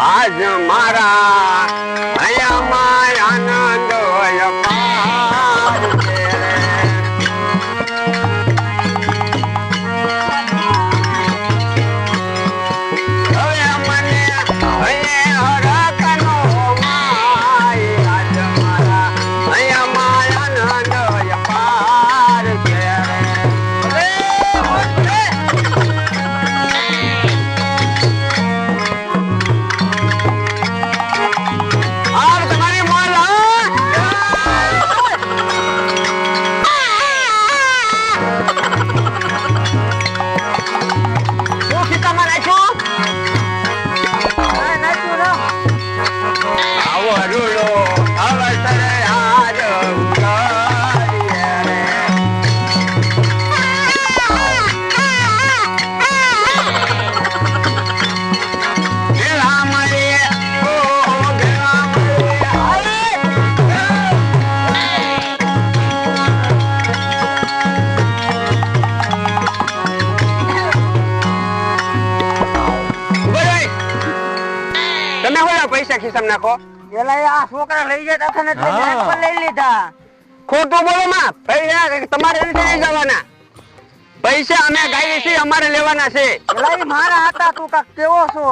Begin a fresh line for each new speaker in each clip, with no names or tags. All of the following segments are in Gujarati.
આજ મારા હૈયામાં આનંદ અપાર છે રે. હવે મને હૈયે હરખનો માય, આજ મારા હૈયામાં આનંદ અપાર છે રે. આવ તમારી મોલ શું ખીચામાં નાખ્યું? આવો રૂડો અવસર હાર કરીએ રે. ભેળા મળીએ, ઓ ભેળા મળીએ. ઉભા રહો. તમે હોયા પૈસા ખિસ્સામાં નાખો.
પેલા આ છોકરા લઈ જાય તને લઈ લીધા.
ખોટું બોલો માં. પૈસા તમારે નથી લઈ જવાના. પૈસા અમે ગાઈએ છીએ, અમારે લેવાના છે.
પેલા ઈ મારા હતા. તું કાક કેવો છો?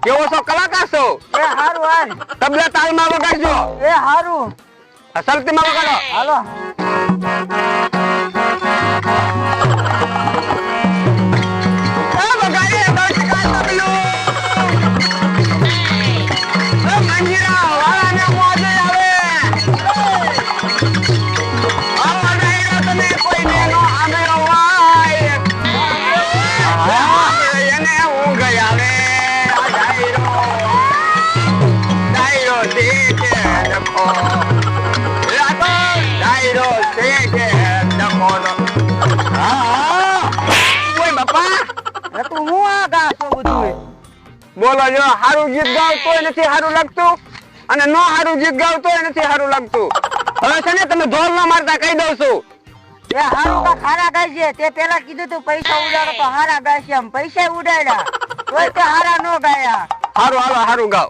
કેવો છો? કલાકાર છો.
એ હારું હાલ.
તબલા તાલમાં વગાડજો,
એ હારું.
સલતીમાં વગાડો.
હાલો.
વગાડીએ દોષકા તબલું. મંજીરા વાળાને મોજ આવે. આવા ડાયરો તમે કોઈને નો આમેરો વાય. એને ઊંઘ આવે. આ ડાયરો દેખે નખો. રાતો ડાયરો દેખે નખો. ઓય બાપા,
એ તું હું આ ગા છો બધું?
બોલો જો. હારું ગીત ગાવ તોય નથી હારું લાગતું, અને નો હારું ગીત ગાવ તોય નથી હારું લાગતું. હવે છે ને તમે ઢોલ ના મારતા કહી દઉં છું.
એ હારું કા ખારા ગાય છે. તે પેલા કીધું તું પૈસા ઉડાડો તો હારા ગાય છે. એમ પૈસા ઉડાડ્યા તોય તે હારા નો ગાયા.
હારું હાલો હારું ગાવ.